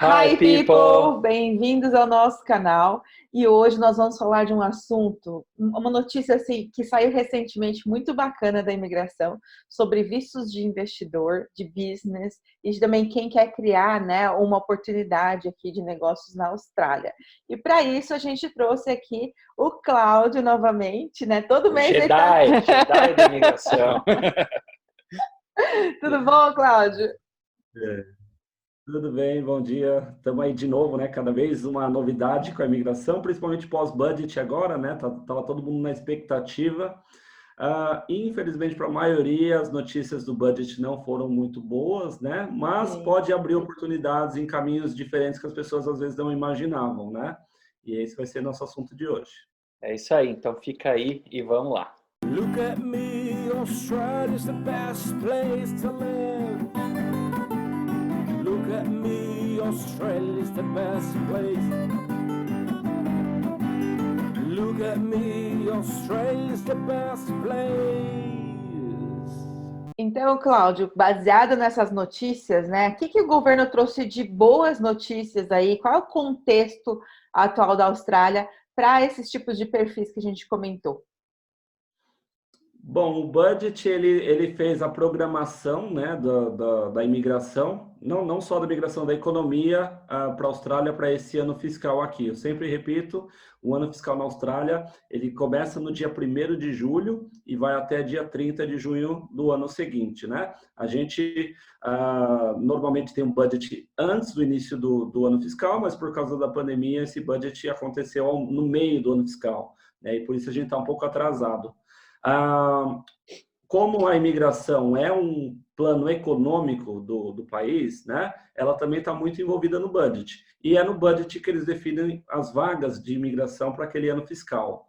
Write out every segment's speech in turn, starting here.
Hi Hi people, people, bem-vindos ao nosso canal. E hoje nós vamos falar de um assunto, uma notícia assim que saiu recentemente muito bacana da imigração, sobre vistos de investidor, de business e também quem quer criar, né, uma oportunidade aqui de negócios na Austrália. E para isso a gente trouxe aqui o Cláudio novamente, né? Todo o mês ele tá. Jedi da imigração. Tudo bom, Cláudio? É, tudo bem, bom dia. Estamos aí de novo, né? Cada vez uma novidade com a imigração, principalmente pós-budget agora, né? Tava todo mundo na expectativa. Infelizmente, para a maioria, as notícias do budget não foram muito boas, né? Mas Sim. pode abrir oportunidades em caminhos diferentes que as pessoas às vezes não imaginavam, né? E esse vai ser nosso assunto de hoje. É isso aí, então fica aí e vamos lá. Look at me, Australia's the best place to live. Look at me, Australia's the best place. Look at me, Australia's the best place. Então, Cláudio, baseado nessas notícias, né, o que o governo trouxe de boas notícias aí? Qual é o contexto atual da Austrália para esses tipos de perfis que a gente comentou? Bom, o budget ele fez a programação, né, da imigração, não só da imigração, da economia para a Austrália para esse ano fiscal aqui. Eu sempre repito, o ano fiscal na Austrália ele começa no dia 1º de julho e vai até dia 30 de junho do ano seguinte, né? A gente normalmente tem um budget antes do início do ano fiscal, mas por causa da pandemia esse budget aconteceu no meio do ano fiscal, né? E por isso a gente está um pouco atrasado. Como a imigração é um plano econômico do país, né, ela também está muito envolvida no budget. E é no budget que eles definem as vagas de imigração para aquele ano fiscal.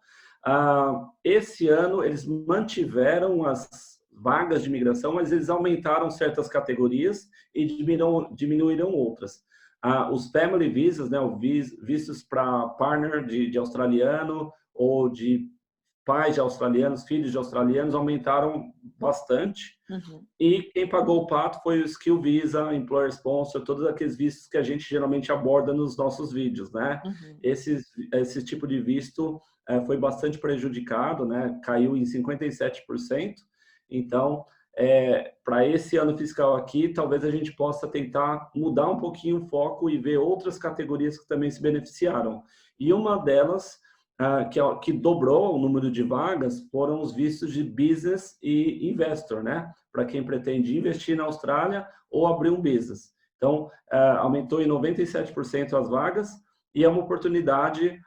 Esse ano, eles mantiveram as vagas de imigração, mas eles aumentaram certas categorias e diminuíram outras. Os family visas, né, os vistos para partner de australiano ou de pais de australianos, filhos de australianos, aumentaram bastante. Uhum. E quem pagou o pato foi o Skill Visa, Employer Sponsor, todos aqueles vistos que a gente geralmente aborda nos nossos vídeos, né? Uhum. Esse tipo de visto foi bastante prejudicado, né? Caiu em 57%. Então, para esse ano fiscal aqui, talvez a gente possa tentar mudar um pouquinho o foco e ver outras categorias que também se beneficiaram. E uma delas que dobrou o número de vagas foram os vistos de business e investor, né? Para quem pretende investir na Austrália ou abrir um business. Então, aumentou em 97% as vagas e é uma oportunidade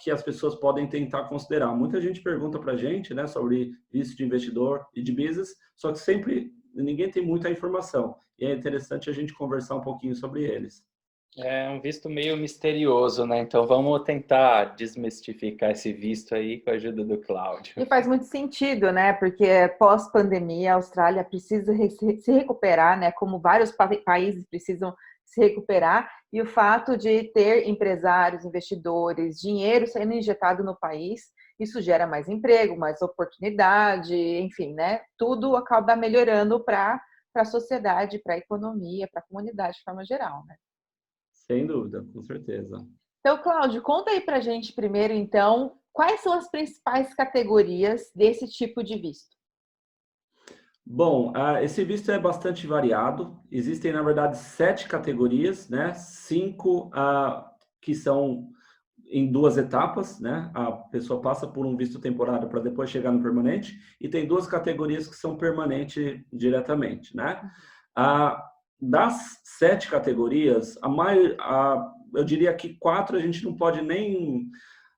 que as pessoas podem tentar considerar. Muita gente pergunta para a gente, né, sobre visto de investidor e de business, só que sempre ninguém tem muita informação. E é interessante a gente conversar um pouquinho sobre eles. É um visto meio misterioso, né? Então vamos tentar desmistificar esse visto aí com a ajuda do Cláudio. E faz muito sentido, né? Porque pós-pandemia a Austrália precisa se recuperar, né? Como vários países precisam se recuperar, e o fato de ter empresários, investidores, dinheiro sendo injetado no país, isso gera mais emprego, mais oportunidade, enfim, né? Tudo acaba melhorando para a sociedade, para a economia, para a comunidade de forma geral, né? Sem dúvida, com certeza. Então, Cláudio, conta aí pra gente primeiro, então, quais são as principais categorias desse tipo de visto? Bom, esse visto é bastante variado. Existem, na verdade, 7 categorias, né? 5 que são em 2 etapas, né? A pessoa passa por um visto temporário para depois chegar no permanente, e tem 2 categorias que são permanente diretamente, né? Das 7 categorias, eu diria que 4 a gente não pode nem...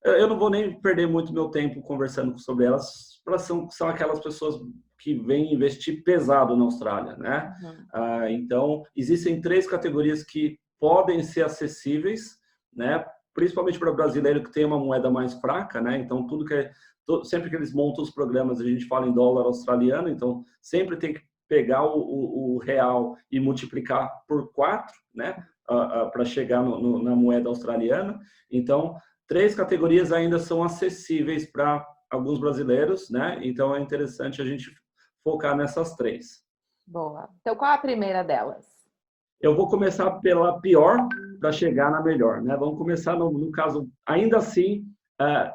Eu não vou nem perder muito meu tempo conversando sobre elas, são aquelas pessoas que vêm investir pesado na Austrália, né? Uhum. Então, existem 3 categorias que podem ser acessíveis, né? Principalmente para o brasileiro que tem uma moeda mais fraca, né? Então, sempre que eles montam os programas, a gente fala em dólar australiano, então sempre tem que pegar o real e multiplicar por 4, né? Para chegar na moeda australiana. Então, 3 categorias ainda são acessíveis para alguns brasileiros, né? Então, é interessante a gente focar nessas 3. Boa. Então, qual a primeira delas? Eu vou começar pela pior, para chegar na melhor, né? Vamos começar no caso, ainda assim,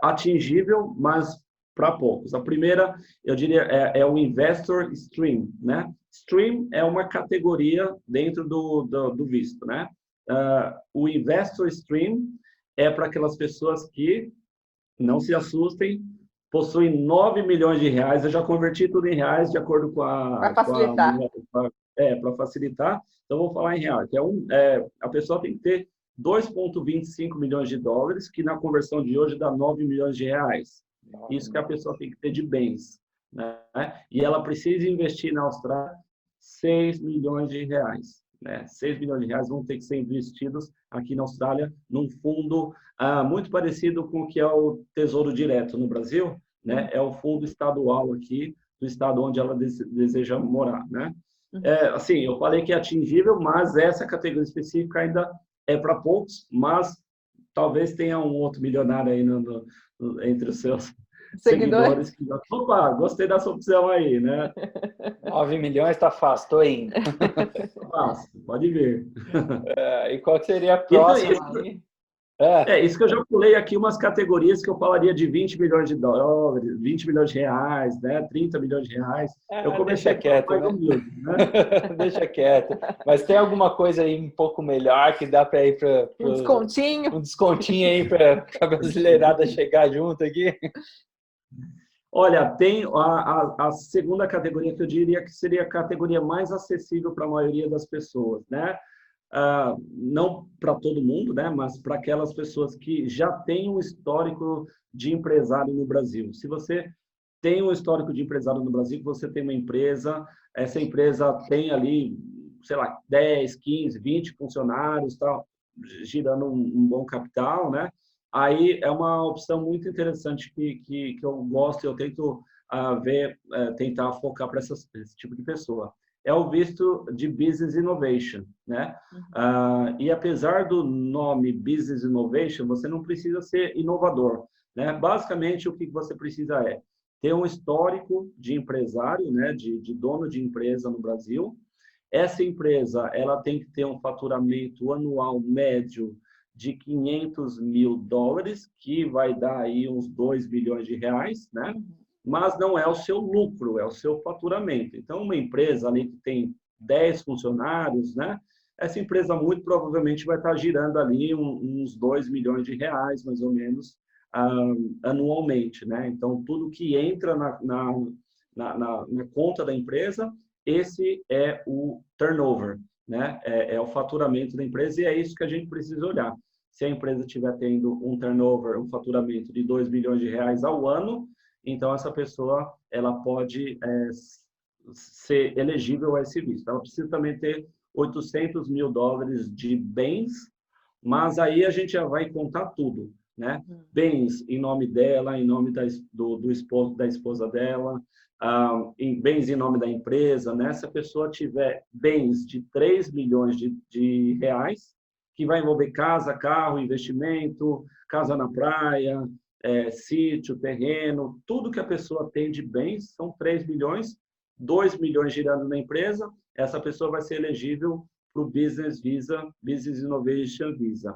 atingível, mas para poucos. A primeira, eu diria, é o Investor Stream, né? Stream é uma categoria dentro do visto, né? O Investor Stream é para aquelas pessoas que, não se assustem, possuem 9 milhões de reais. Eu já converti tudo em reais de acordo com Para facilitar. para facilitar. Então, vou falar em reais. A pessoa tem que ter 2,25 milhões de dólares, que na conversão de hoje dá 9 milhões de reais. Isso que a pessoa tem que ter de bens, né? E ela precisa investir na Austrália 6 milhões de reais. Né? 6 milhões de reais vão ter que ser investidos aqui na Austrália num fundo muito parecido com o que é o Tesouro Direto no Brasil, né? É o fundo estadual aqui do estado onde ela deseja morar, né? Assim, eu falei que é atingível, mas essa categoria específica ainda é para poucos, mas talvez tenha um outro milionário aí entre os seus seguidores que já, opa, gostei dessa opção aí, né? 9 milhões está fácil, estou indo. Fácil, pode vir. E qual seria a próxima? Isso que eu já pulei aqui umas categorias que eu falaria de 20 milhões de dólares, 20 milhões de reais, né? 30 milhões de reais. Eu comecei deixa quieto, mais humilde, né? Deixa quieto. Mas tem alguma coisa aí um pouco melhor que dá para ir para um descontinho? Um descontinho aí para a brasileirada chegar junto aqui? Olha, tem a segunda categoria que eu diria que seria a categoria mais acessível para a maioria das pessoas, né? Não para todo mundo, né? Mas para aquelas pessoas que já têm um histórico de empresário no Brasil. Se você tem um histórico de empresário no Brasil, você tem uma empresa, essa empresa tem ali, sei lá, 10, 15, 20 funcionários, tal, girando um bom capital, né? Aí é uma opção muito interessante que eu gosto e eu tento tentar focar para esse tipo de pessoa. É o visto de Business Innovation, né? E apesar do nome Business Innovation, você não precisa ser inovador, né? Basicamente, o que você precisa é ter um histórico de empresário, né? De dono de empresa no Brasil. Essa empresa, ela tem que ter um faturamento anual médio de 500 mil dólares, que vai dar aí uns 2 milhões de reais, né? Mas não é o seu lucro, é o seu faturamento. Então, uma empresa ali que tem 10 funcionários, né? Essa empresa muito provavelmente vai estar girando ali uns 2 milhões de reais, mais ou menos, anualmente, né? Então, tudo que entra na conta da empresa, esse é o turnover, né? É o faturamento da empresa e é isso que a gente precisa olhar. Se a empresa estiver tendo um turnover, um faturamento de 2 milhões de reais ao ano, então essa pessoa ela pode ser elegível a esse visto. Ela precisa também ter 800 mil dólares de bens, mas aí a gente já vai contar tudo, né? Bens em nome dela, em nome do esposo, da esposa dela, bens em nome da empresa, né? Se a pessoa tiver bens de 3 milhões de reais, que vai envolver casa, carro, investimento, casa na praia, sítio, terreno, tudo que a pessoa tem de bens, são 3 milhões, 2 milhões girando na empresa, essa pessoa vai ser elegível para o Business Visa, Business Innovation Visa.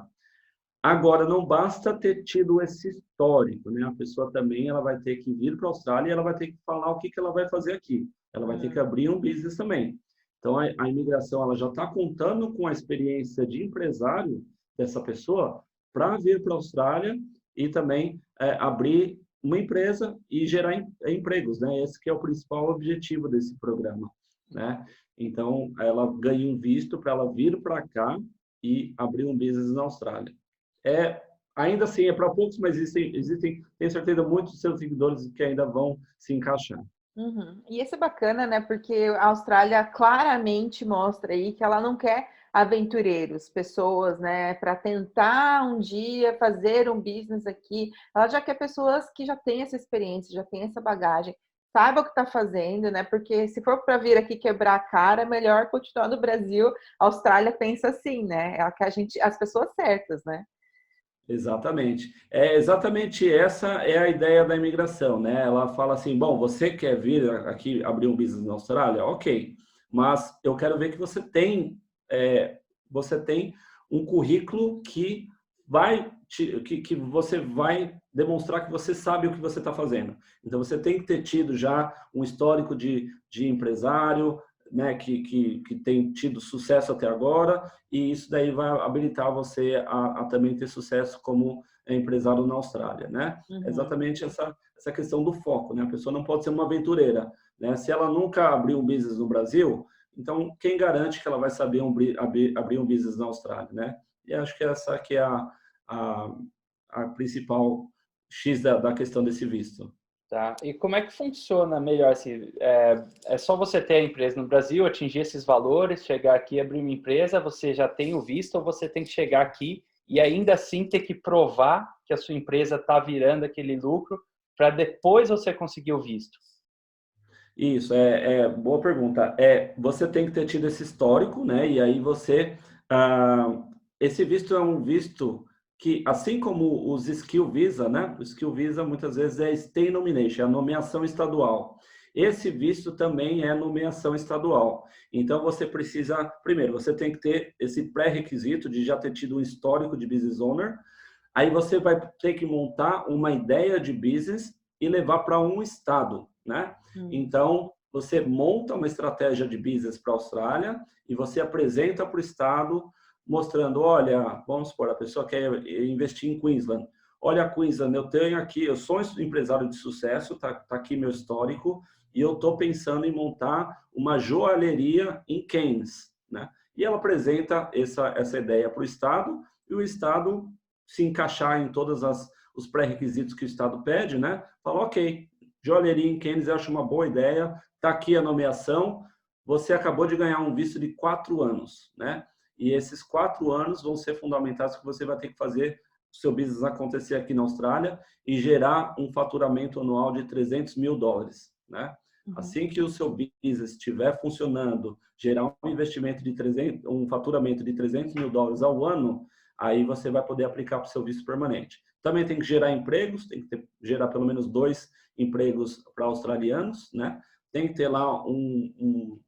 Agora, não basta ter tido esse histórico, né? A pessoa também ela vai ter que vir para a Austrália e ela vai ter que falar o que ela vai fazer aqui. Ela vai ter que abrir um business também. Então, a imigração ela já está contando com a experiência de empresário dessa pessoa para vir para a Austrália e também abrir uma empresa e gerar empregos, né? Esse que é o principal objetivo desse programa, né? Então, ela ganha um visto para ela vir para cá e abrir um business na Austrália. Ainda assim, é para poucos, mas existem, tenho certeza, muitos dos seus seguidores que ainda vão se encaixar. E isso é bacana, né? Porque a Austrália claramente mostra aí que ela não quer aventureiros, pessoas, né, para tentar um dia fazer um business aqui. Ela já quer pessoas que já têm essa experiência, já têm essa bagagem, saiba o que está fazendo, né? Porque se for para vir aqui quebrar a cara, é melhor continuar no Brasil. A Austrália pensa assim, né? Ela quer as pessoas certas, né? Exatamente. Exatamente essa é a ideia da imigração, né? Ela fala assim, bom, você quer vir aqui abrir um business na Austrália? Ok, mas eu quero ver que você tem um currículo que que você vai demonstrar que você sabe o que você está fazendo. Então, você tem que ter tido já um histórico de empresário, né, que tem tido sucesso até agora, e isso daí vai habilitar você a também ter sucesso como empresário na Austrália, né? É exatamente essa questão do foco, né? A pessoa não pode ser uma aventureira, né? Se ela nunca abriu um business no Brasil, então quem garante que ela vai saber abrir um business na Austrália, né? E acho que essa aqui é a principal X da questão desse visto. Tá. E como é que funciona melhor? Assim, é só você ter a empresa no Brasil, atingir esses valores, chegar aqui, abrir uma empresa, você já tem o visto, ou você tem que chegar aqui e ainda assim ter que provar que a sua empresa está virando aquele lucro para depois você conseguir o visto? Isso, boa pergunta. Você tem que ter tido esse histórico, né? E aí esse visto é um visto que, assim como os Skill Visa, né? O Skill Visa muitas vezes é Stay Nomination, é a nomeação estadual. Esse visto também é nomeação estadual. Então, você precisa, primeiro, você tem que ter esse pré-requisito de já ter tido um histórico de business owner. Aí você vai ter que montar uma ideia de business e levar para um estado, né? Então, você monta uma estratégia de business para a Austrália e você apresenta para o estado mostrando, olha, vamos supor, a pessoa quer investir em Queensland. Olha, Queensland, eu tenho aqui, eu sou um empresário de sucesso, tá aqui meu histórico, e eu estou pensando em montar uma joalheria em Cairns, né? E ela apresenta essa ideia para o estado, e o estado se encaixar em todos os pré-requisitos que o estado pede, né? Fala, ok, joalheria em Cairns, eu acho uma boa ideia, está aqui a nomeação, você acabou de ganhar um visto de 4 anos, né? E esses 4 anos vão ser fundamentais, que você vai ter que fazer o seu business acontecer aqui na Austrália e gerar um faturamento anual de $300 mil, né? Assim que o seu business estiver funcionando, gerar um investimento um faturamento de $300 mil ao ano, aí você vai poder aplicar para o seu visto permanente. Também tem que gerar empregos, tem que gerar pelo menos 2 empregos para australianos, né? Tem que ter lá um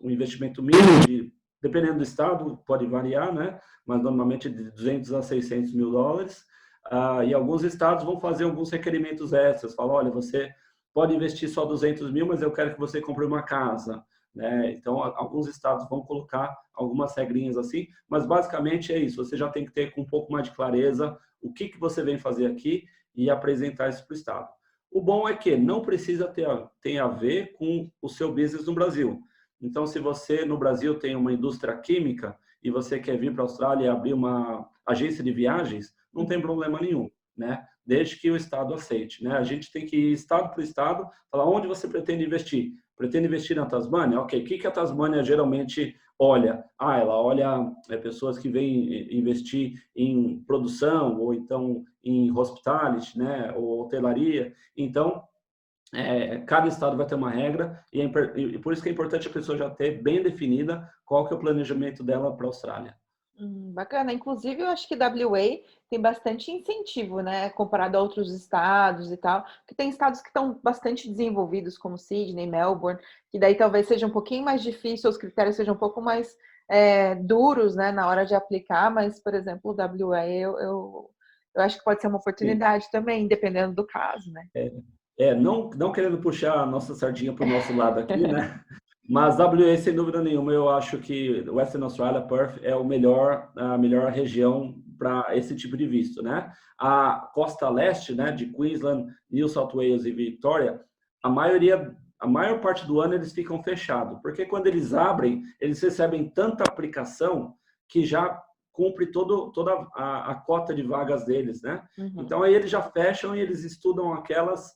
investimento mínimo dependendo do estado, pode variar, né? Mas normalmente de 200 a 600 mil dólares. E alguns estados vão fazer alguns requerimentos extras. Falam, olha, você pode investir só 200 mil, mas eu quero que você compre uma casa, né? Então, alguns estados vão colocar algumas regrinhas assim, mas basicamente é isso. Você já tem que ter com um pouco mais de clareza o que você vem fazer aqui e apresentar isso para o estado. O bom é que não precisa ter a ver com o seu business no Brasil. Então, se você no Brasil tem uma indústria química e você quer vir para a Austrália e abrir uma agência de viagens, não tem problema nenhum, né? Desde que o estado aceite, né? A gente tem que ir estado por estado, falar onde você pretende investir. Pretende investir na Tasmânia? Ok, o que a Tasmânia geralmente olha? Ela olha pessoas que vêm investir em produção ou então em hospitality, né? Ou hotelaria. Então, cada estado vai ter uma regra e por isso que é importante a pessoa já ter bem definida qual que é o planejamento dela para a Austrália. Bacana. Inclusive, eu acho que WA tem bastante incentivo, né? Comparado a outros estados e tal. Porque tem estados que estão bastante desenvolvidos, como Sydney, Melbourne, que daí talvez seja um pouquinho mais difícil, os critérios sejam um pouco mais duros, né? Na hora de aplicar. Mas, por exemplo, o WA, eu acho que pode ser uma oportunidade também, dependendo do caso, né? Não querendo puxar a nossa sardinha para o nosso lado aqui, né? Mas WA, sem dúvida nenhuma, eu acho que Western Australia, Perth, é a melhor região para esse tipo de visto, né? A costa leste, né, de Queensland, New South Wales e Victoria, a maior parte do ano eles ficam fechados, porque quando eles abrem, eles recebem tanta aplicação que já cumpre toda a cota de vagas deles, né? Então aí eles já fecham e eles estudam aquelas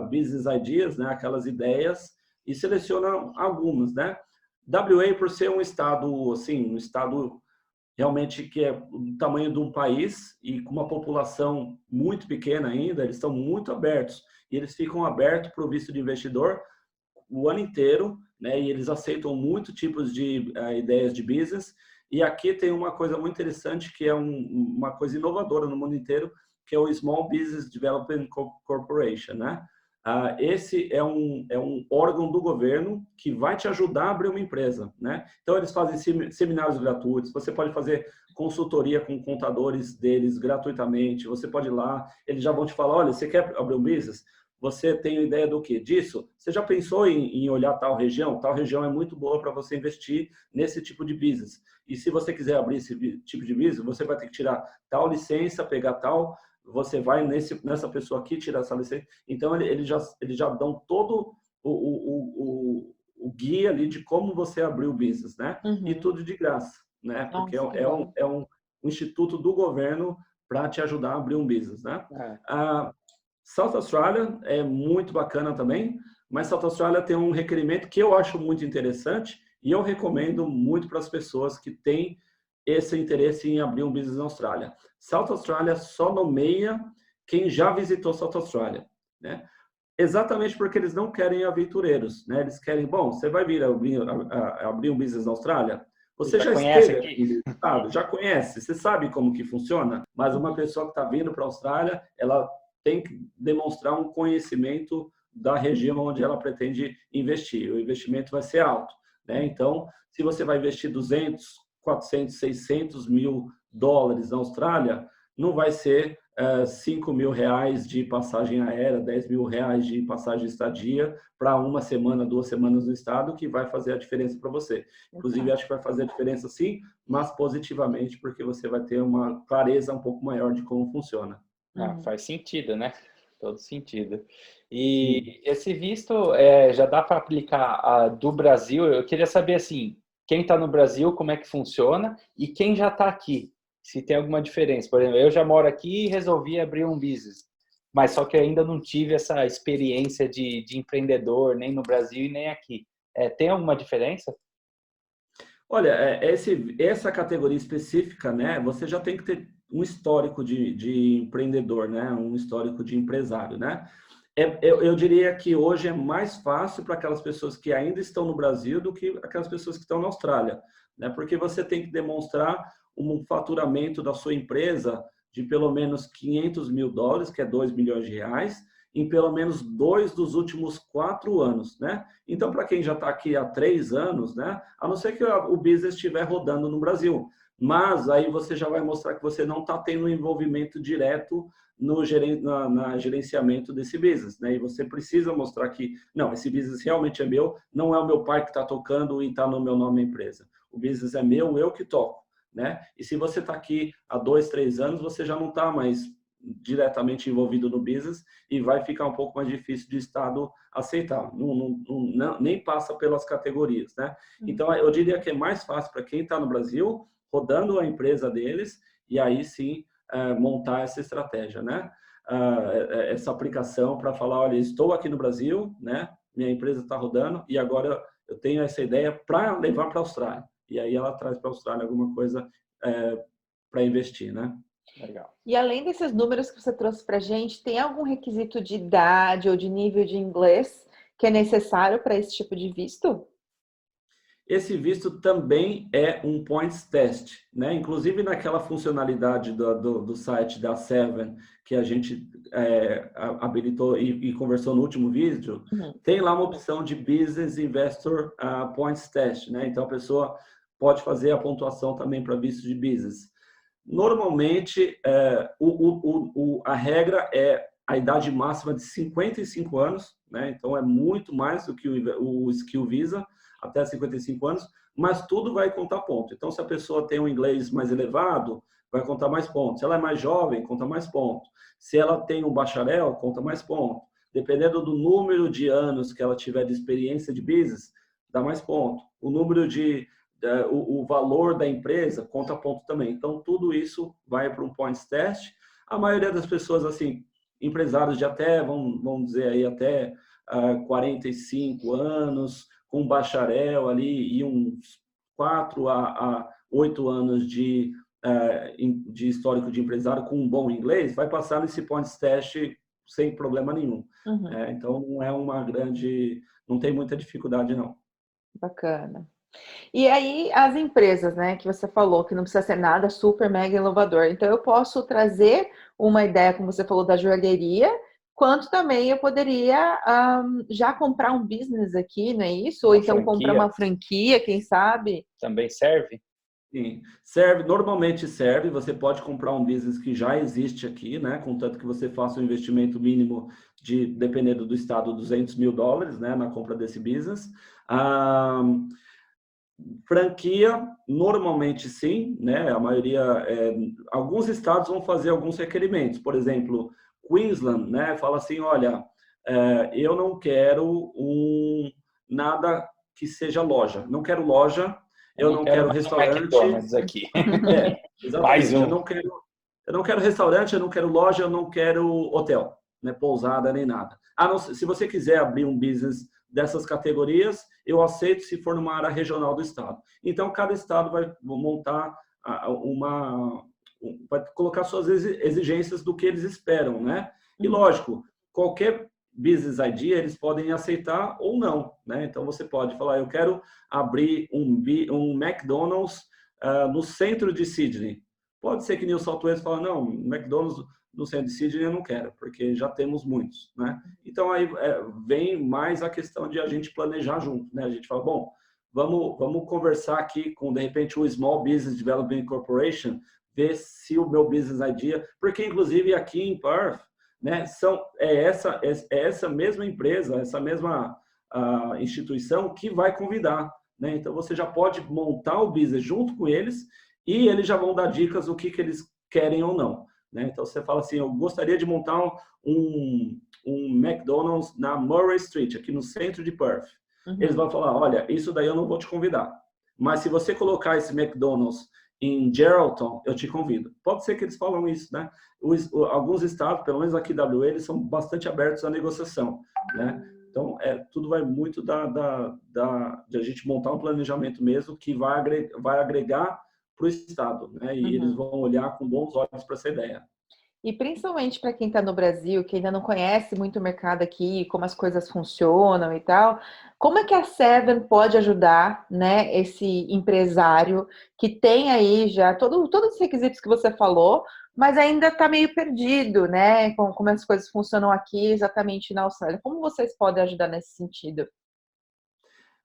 business ideas, né, aquelas ideias, e selecionam algumas, né? WA, por ser um estado, assim, um estado realmente que é do tamanho de um país e com uma população muito pequena ainda, eles estão muito abertos. E eles ficam abertos para o visto de investidor o ano inteiro, né? E eles aceitam muitos tipos de ideias de business. E aqui tem uma coisa muito interessante, que é uma coisa inovadora no mundo inteiro, que é o Small Business Development Corporation, né? Esse é um órgão do governo que vai te ajudar a abrir uma empresa, né? Então, eles fazem seminários gratuitos, você pode fazer consultoria com contadores deles gratuitamente, você pode ir lá, eles já vão te falar, olha, você quer abrir um business? Você tem ideia do quê? Disso? Você já pensou em olhar tal região? Tal região é muito boa para você investir nesse tipo de business. E se você quiser abrir esse tipo de business, você vai ter que tirar tal licença, pegar tal, você vai nessa pessoa aqui tirar essa licença. Então, eles já dão todo o guia ali de como você abrir o business, né? E tudo de graça, né? Porque Nossa, é um instituto do governo para te ajudar a abrir um business, né? South Australia é muito bacana também, mas South Australia tem um requerimento que eu acho muito interessante e eu recomendo muito para as pessoas que têm esse interesse em abrir um business na Austrália. South Australia só nomeia quem já visitou South Australia, né? Exatamente porque eles não querem aventureiros, né? Eles querem, bom, você vai vir abrir um business na Austrália? Você já conhece esteve aqui, sabe? Já conhece, você sabe como que funciona, mas uma pessoa que está vindo para a Austrália, ela tem que demonstrar um conhecimento da região onde ela pretende investir. O investimento vai ser alto, né? Então, se você vai investir 200, 400, 600 mil dólares na Austrália, não vai ser 5 mil reais de passagem aérea, 10 mil reais de passagem de estadia para uma semana, 2 semanas no estado, que vai fazer a diferença para você. Inclusive, acho que vai fazer a diferença sim, mas positivamente, porque você vai ter uma clareza um pouco maior de como funciona. Faz sentido, né? Todo sentido. E Sim. esse visto já dá para aplicar do Brasil? Eu queria saber, assim, quem está no Brasil, como é que funciona, e quem já está aqui, se tem alguma diferença. Por exemplo, eu já moro aqui e resolvi abrir um business, mas só que eu ainda não tive essa experiência de empreendedor, nem no Brasil e nem aqui. Tem alguma diferença? Olha, essa categoria específica, né? Você já tem que ter um histórico de empreendedor, né? Um histórico de empresário, né? Eu diria que hoje é mais fácil para aquelas pessoas que ainda estão no Brasil do que aquelas pessoas que estão na Austrália, né? Porque você tem que demonstrar um faturamento da sua empresa de pelo menos 500 mil dólares, que é 2 milhões de reais, em pelo menos 2 dos últimos 4 anos, né? Então, para quem já está aqui há 3 anos, né? A não ser que o business estiver rodando no Brasil, mas aí você já vai mostrar que você não está tendo um envolvimento direto no gerenciamento desse business, né? E você precisa mostrar que, não, esse business realmente é meu, não é o meu pai que está tocando e está no meu nome a empresa. O business é meu, eu que toco, né? E se você está aqui há 2, 3 anos, você já não está mais diretamente envolvido no business e vai ficar um pouco mais difícil de Estado aceitar. Nem passa pelas categorias, né? Então, eu diria que é mais fácil para quem está no Brasil, rodando a empresa deles, e aí sim montar essa estratégia, né? Essa aplicação para falar, olha, estou aqui no Brasil, né? Minha empresa está rodando e agora eu tenho essa ideia para levar para a Austrália. E aí ela traz para a Austrália alguma coisa para investir, né? Legal. E além desses números que você trouxe para a gente, tem algum requisito de idade ou de nível de inglês que é necessário para esse tipo de visto? Esse visto também é um points test, né? Inclusive naquela funcionalidade do site da Seven, que a gente habilitou e conversou no último vídeo, tem lá uma opção de Business Investor Points Test, né? Então a pessoa pode fazer a pontuação também para visto de business. Normalmente, a regra é a idade máxima de 55 anos, né? Então é muito mais do que o Skill Visa, até 55 anos, mas tudo vai contar ponto. Então, se a pessoa tem um inglês mais elevado, vai contar mais pontos. Se ela é mais jovem, conta mais pontos. Se ela tem um bacharel, conta mais pontos. Dependendo do número de anos que ela tiver de experiência de business, dá mais ponto. O número o valor da empresa conta ponto também. Então, tudo isso vai para um points test. A maioria das pessoas, assim, empresários de até, vamos dizer aí, até 45 anos, com bacharel ali e uns 4 a 8 anos de histórico de empresário com um bom inglês, vai passar nesse points test sem problema nenhum. Então, não é não tem muita dificuldade, não. Bacana. E aí, as empresas, né, que você falou, que não precisa ser nada super mega inovador. Então, eu posso trazer uma ideia, como você falou, da joalheria, quanto também eu poderia já comprar um business aqui, não é isso? Ou Uma então comprar franquia uma franquia, quem sabe? também serve? Sim, serve, normalmente serve. Você pode comprar um business que já existe aqui, né? Contanto que você faça um investimento mínimo de, dependendo do estado, $200.000, né? Na compra desse business. Ah, franquia, normalmente sim, né? A maioria, alguns estados vão fazer alguns requerimentos. Por exemplo, Queensland, né? Fala assim, olha, eu não quero nada que seja loja. Não quero loja. Eu não quero quero mais um restaurante. McDonald's aqui. Mais Exatamente. um. Eu não quero restaurante, eu não quero loja, eu não quero hotel, né? Pousada nem nada. Se você quiser abrir um business dessas categorias, eu aceito se for numa área regional do estado. Então, cada estado vai montar vai colocar suas exigências do que eles esperam, né? E lógico, qualquer business idea eles podem aceitar ou não, né? Então você pode falar, eu quero abrir um McDonald's no centro de Sydney. Pode ser que New South Wales fala, não, McDonald's no centro de Sydney eu não quero, porque já temos muitos, né? Então aí vem mais a questão de a gente planejar junto, né? A gente fala, bom, vamos conversar aqui com, de repente, o Small Business Development Corporation, ver se o meu business idea, porque inclusive aqui em Perth, né, essa mesma empresa, essa mesma instituição que vai convidar, né? Então você já pode montar o business junto com eles e eles já vão dar dicas do que eles querem ou não, né? Então você fala assim, eu gostaria de montar um McDonald's na Murray Street, aqui no centro de Perth. Eles vão falar, olha, isso daí eu não vou te convidar, mas se você colocar esse McDonald's em Geraldton, eu te convido. Pode ser que eles falam isso, né? Alguns estados, pelo menos aqui WA, eles são bastante abertos à negociação, né? Então, tudo vai muito de a gente montar um planejamento mesmo que vai agregar para o estado, né? E eles vão olhar com bons olhos para essa ideia. E principalmente para quem está no Brasil, que ainda não conhece muito o mercado aqui, como as coisas funcionam e tal, como é que a Seven pode ajudar, né, esse empresário que tem aí já todos os requisitos que você falou, mas ainda está meio perdido, né, com como as coisas funcionam aqui exatamente na Austrália. Como vocês podem ajudar nesse sentido?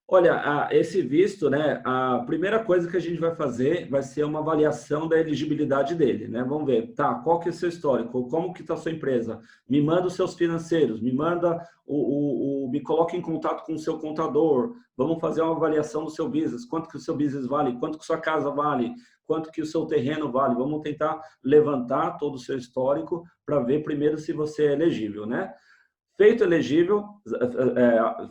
Olha, esse visto, né? A primeira coisa que a gente vai fazer vai ser uma avaliação da elegibilidade dele, né? Vamos ver, tá? Qual que é o seu histórico? Como que está a sua empresa? Me manda os seus financeiros, me manda me coloque em contato com o seu contador. Vamos fazer uma avaliação do seu business. Quanto que o seu business vale? Quanto que sua casa vale? Quanto que o seu terreno vale? Vamos tentar levantar todo o seu histórico para ver primeiro se você é elegível, né? Feito elegível,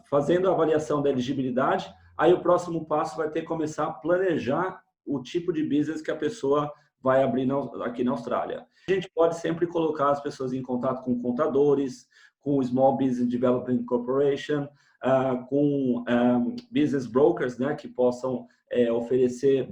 fazendo a avaliação da elegibilidade, aí o próximo passo vai ter que começar a planejar o tipo de business que a pessoa vai abrir aqui na Austrália. A gente pode sempre colocar as pessoas em contato com contadores, com o Small Business Development Corporation, com business brokers, né, que possam oferecer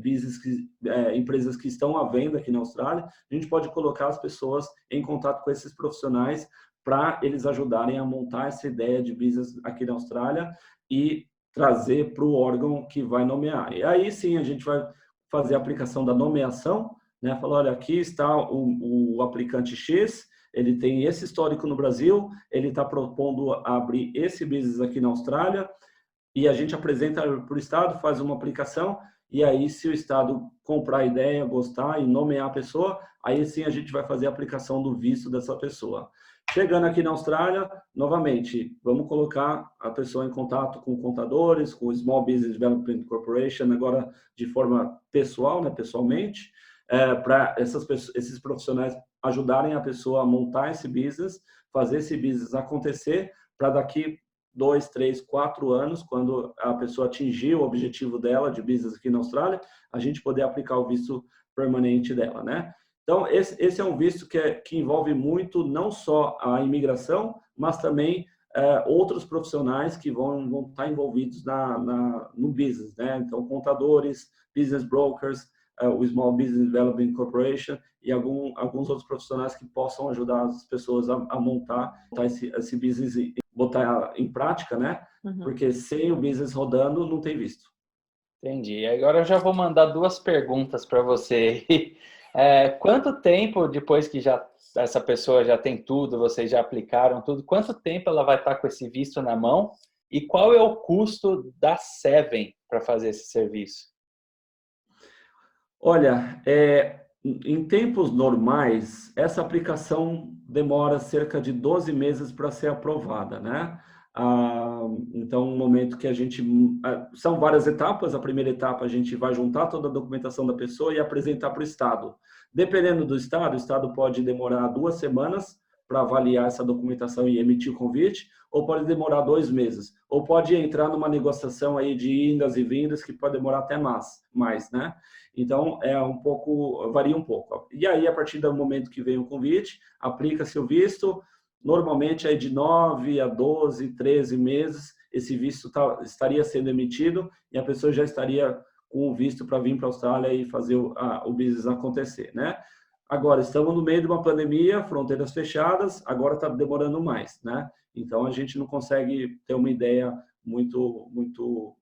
empresas que estão à venda aqui na Austrália. A gente pode colocar as pessoas em contato com esses profissionais para eles ajudarem a montar essa ideia de business aqui na Austrália e trazer para o órgão que vai nomear. E aí sim a gente vai fazer a aplicação da nomeação, né? Falar, olha, aqui está o aplicante X, ele tem esse histórico no Brasil, ele está propondo abrir esse business aqui na Austrália, e a gente apresenta para o Estado, faz uma aplicação, e aí se o Estado comprar a ideia, gostar e nomear a pessoa, aí sim a gente vai fazer a aplicação do visto dessa pessoa. Chegando aqui na Austrália, novamente, vamos colocar a pessoa em contato com contadores, com o Small Business Development Corporation, agora de forma pessoal, né, pessoalmente, para esses profissionais ajudarem a pessoa a montar esse business, fazer esse business acontecer, para daqui 2, 3, 4 anos, quando a pessoa atingir o objetivo dela de business aqui na Austrália, a gente poder aplicar o visto permanente dela, né? Então, esse é um visto que envolve muito, não só a imigração, mas também outros profissionais que vão estar envolvidos no business, né? Então, contadores, business brokers, o Small Business Development Corporation e alguns outros profissionais que possam ajudar as pessoas a montar esse business e botar em prática, né? Porque sem o business rodando, não tem visto. Entendi. Agora eu já vou mandar 2 perguntas para você. Quanto tempo depois que já essa pessoa já tem tudo, vocês já aplicaram tudo, quanto tempo ela vai estar com esse visto na mão e qual é o custo da Seven para fazer esse serviço? Olha, em tempos normais, essa aplicação demora cerca de 12 meses para ser aprovada, né? Então, no momento que a gente... São várias etapas. A primeira etapa, a gente vai juntar toda a documentação da pessoa e apresentar para o Estado. Dependendo do Estado, o Estado pode demorar 2 semanas para avaliar essa documentação e emitir o convite, ou pode demorar 2 meses, ou pode entrar numa negociação aí de indas e vindas que pode demorar até mais, né? Então, varia um pouco. E aí, a partir do momento que vem o convite, aplica-se o visto. Normalmente é de 9 a 12, 13 meses, esse visto estaria sendo emitido e a pessoa já estaria com o visto para vir para a Austrália e fazer o business acontecer, né? Agora, estamos no meio de uma pandemia, fronteiras fechadas, agora está demorando mais, né? Então, a gente não consegue ter uma ideia muito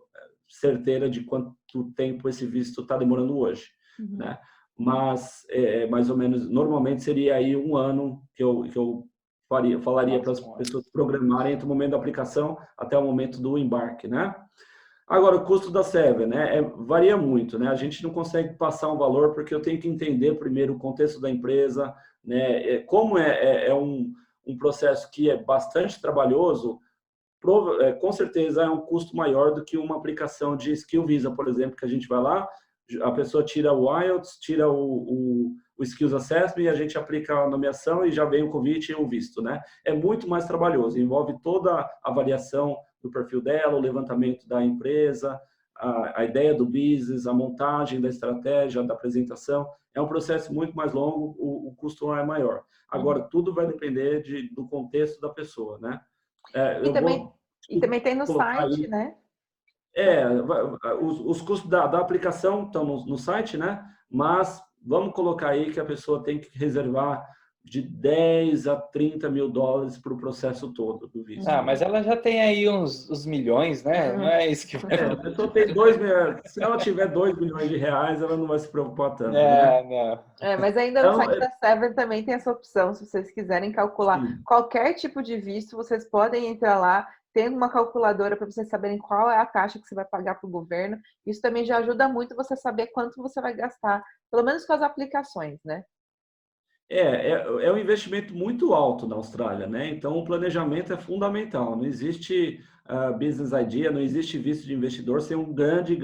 certeira de quanto tempo esse visto está demorando hoje, né? Mas, mais ou menos, normalmente seria aí 1 ano que eu falaria para as pessoas programarem entre o momento da aplicação até o momento do embarque, né? Agora, o custo da Seven, né? Varia muito, né? A gente não consegue passar um valor porque eu tenho que entender primeiro o contexto da empresa, né? Como é um processo que é bastante trabalhoso, com certeza é um custo maior do que uma aplicação de Skill Visa, por exemplo, que a gente vai lá, a pessoa tira o IELTS, tira o Skills Assessment e a gente aplica a nomeação e já vem o convite e o visto, né? É muito mais trabalhoso, envolve toda a avaliação do perfil dela, o levantamento da empresa, a ideia do business, a montagem da estratégia, da apresentação. É um processo muito mais longo, o custo é maior. Agora, tudo vai depender do contexto da pessoa, né? E também tem no site, aí, né? Os custos da aplicação estão no site, né? Mas vamos colocar aí que a pessoa tem que reservar de 10 a 30 mil dólares para o processo todo do visto. Mas ela já tem aí uns milhões, né? Não é isso que vai a pessoa tem 2 milhões. Se ela tiver 2 milhões de reais, ela não vai se preocupar tanto, né? Não. Mas ainda no site da Seven também tem essa opção, se vocês quiserem calcular qualquer tipo de visto, vocês podem entrar lá, tem uma calculadora para vocês saberem qual é a taxa que você vai pagar para o governo. Isso também já ajuda muito você saber quanto você vai gastar, pelo menos com as aplicações, né? É um investimento muito alto na Austrália, né? Então, o planejamento é fundamental. Não existe business idea, não existe visto de investidor sem um grande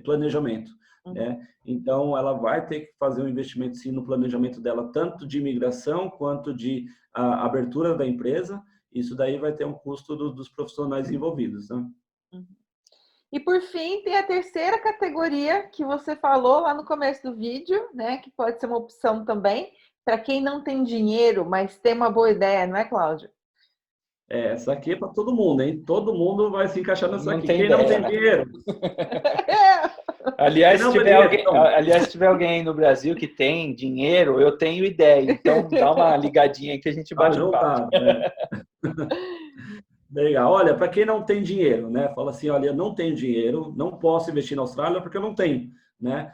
planejamento, né? Então, ela vai ter que fazer um investimento, sim, no planejamento dela, tanto de imigração quanto de abertura da empresa. Isso daí vai ter um custo dos profissionais envolvidos, né? E por fim, tem a terceira categoria que você falou lá no começo do vídeo, né? Que pode ser uma opção também para quem não tem dinheiro, mas tem uma boa ideia, não é, Cláudio? Essa aqui é para todo mundo, hein? Todo mundo vai se encaixar nessa aqui. Quem ideia, não tem dinheiro? Aliás, se tiver alguém aí no Brasil que tem dinheiro, eu tenho ideia. Então, dá uma ligadinha aí que a gente bate um papo. Legal. Olha, para quem não tem dinheiro, né? Fala assim, olha, eu não tenho dinheiro, não posso investir na Austrália porque eu não tenho, né?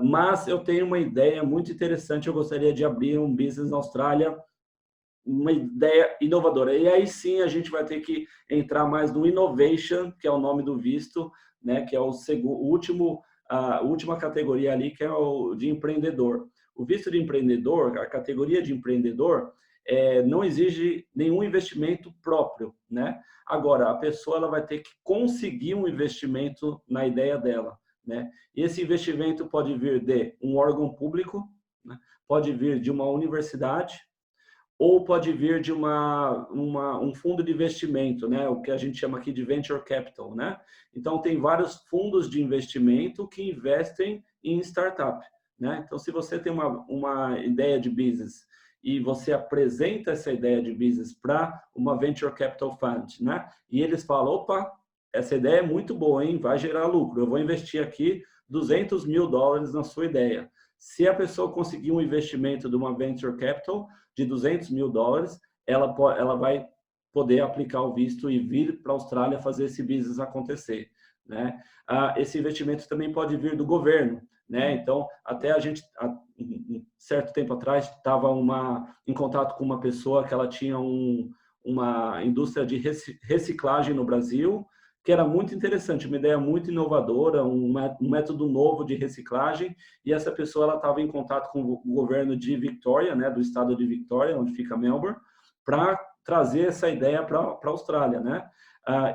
Mas eu tenho uma ideia muito interessante, eu gostaria de abrir um business na Austrália, uma ideia inovadora. E aí sim a gente vai ter que entrar mais no Innovation, que é o nome do visto, né? Que é a última categoria ali, que é o de empreendedor. O visto de empreendedor, a categoria de empreendedor, não exige nenhum investimento próprio, né? Agora, a pessoa ela vai ter que conseguir um investimento na ideia dela, né? E esse investimento pode vir de um órgão público, né? Pode vir de uma universidade, ou pode vir de um fundo de investimento, né? O que a gente chama aqui de venture capital, né? Então, tem vários fundos de investimento que investem em startup, né? Então, se você tem uma ideia de business e você apresenta essa ideia de business para uma Venture Capital Fund, né? E eles falam, opa, essa ideia é muito boa, hein? Vai gerar lucro, eu vou investir aqui 200 mil dólares na sua ideia. Se a pessoa conseguir um investimento de uma Venture Capital de 200 mil dólares, ela vai poder aplicar o visto e vir para a Austrália fazer esse business acontecer, né? Esse investimento também pode vir do governo, né? Então, até a gente, um certo tempo atrás, estava em contato com uma pessoa que ela tinha uma indústria de reciclagem no Brasil, que era muito interessante, uma ideia muito inovadora, um método novo de reciclagem, e essa pessoa ela estava em contato com o governo de Victoria, né, do estado de Victoria, onde fica Melbourne, para trazer essa ideia para a Austrália, né?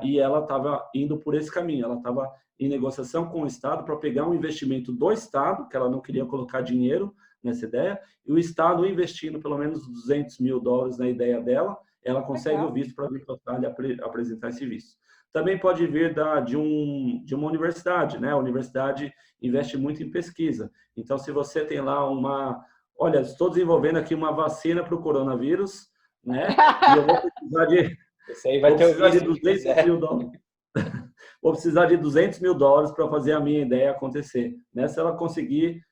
E ela estava indo por esse caminho, ela estava em negociação com o estado para pegar um investimento do estado, que ela não queria colocar dinheiro nessa ideia, e o estado investindo pelo menos $200 mil na ideia dela, ela consegue o visto para vir para a Austrália apresentar esse visto. Também pode vir de uma universidade, né? A universidade investe muito em pesquisa. Então, se você tem lá olha, estou desenvolvendo aqui uma vacina para o coronavírus, né? E eu vou precisar de... Esse aí vai ter o visto de $200 mil. Vou precisar de $200 mil para fazer a minha ideia acontecer, né? Se ela conseguir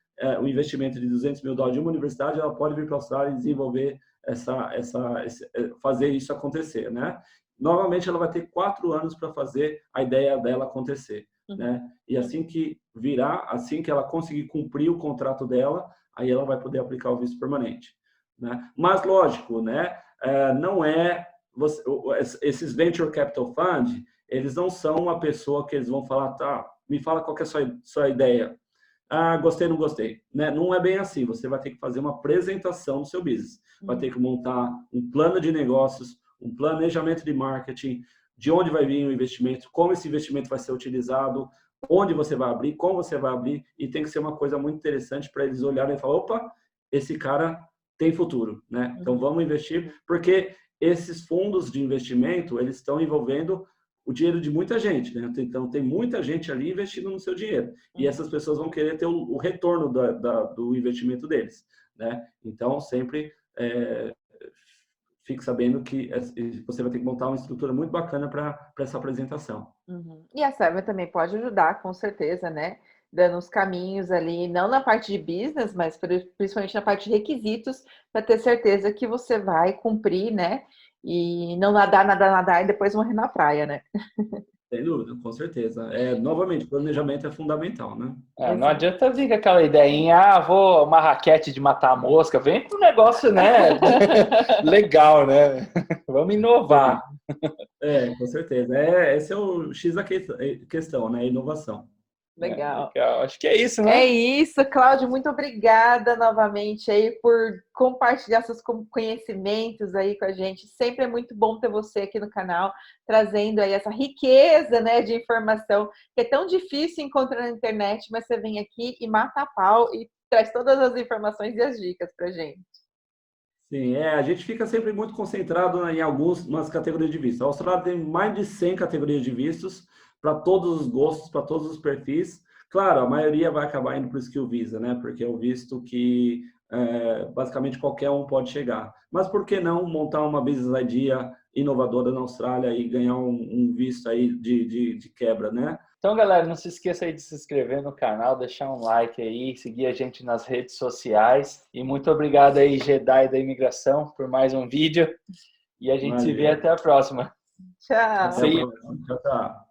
o investimento de $200 mil de uma universidade, ela pode vir para a Austrália e desenvolver fazer isso acontecer, né? Novamente, ela vai ter 4 anos para fazer a ideia dela acontecer, né? E assim que ela conseguir cumprir o contrato dela, aí ela vai poder aplicar o visto permanente, né? Mas, lógico, né? Não é... esses Venture Capital Fund, eles não são uma pessoa que eles vão falar, tá, me fala qual que é a sua ideia. Gostei, não gostei, né? Não é bem assim. Você vai ter que fazer uma apresentação do seu business. Vai ter que montar um plano de negócios, um planejamento de marketing, de onde vai vir o investimento, como esse investimento vai ser utilizado, onde você vai abrir, como você vai abrir, e tem que ser uma coisa muito interessante para eles olharem e falar, opa, esse cara tem futuro, né? Então vamos investir, porque esses fundos de investimento, eles estão envolvendo o dinheiro de muita gente, né? Então tem muita gente ali investindo no seu dinheiro, e essas pessoas vão querer ter o retorno do investimento deles, né? Então sempre fique sabendo que você vai ter que montar uma estrutura muito bacana para essa apresentação. E a Serva também pode ajudar, com certeza, né? Dando os caminhos ali, não na parte de business, mas principalmente na parte de requisitos, para ter certeza que você vai cumprir, né? E não nadar e depois morrer na praia, né? Sem dúvida, com certeza. Novamente, planejamento é fundamental, né? Não adianta vir com aquela ideinha, vou uma raquete de matar a mosca, vem pro negócio, né? Legal, né? Vamos inovar. Com certeza. Esse é o X da questão, né? Inovação. Legal. Legal. Acho que é isso, né? É isso, Cláudio. Muito obrigada novamente aí por compartilhar seus conhecimentos aí com a gente. Sempre é muito bom ter você aqui no canal, trazendo aí essa riqueza, né, de informação que é tão difícil encontrar na internet, mas você vem aqui e mata a pau e traz todas as informações e as dicas pra gente. Sim, a gente fica sempre muito concentrado em algumas categorias de vistos. A Austrália tem mais de 100 categorias de vistos, para todos os gostos, para todos os perfis. Claro, a maioria vai acabar indo para o Skill Visa, né? Porque é o visto que basicamente qualquer um pode chegar. Mas por que não montar uma Business Idea inovadora na Austrália e ganhar um visto aí de quebra, né? Então, galera, não se esqueça aí de se inscrever no canal, deixar um like aí, seguir a gente nas redes sociais. E muito obrigado aí, Jedi da Imigração, por mais um vídeo. E a gente se vê até a próxima. Tchau. Até a próxima. Tchau, tchau.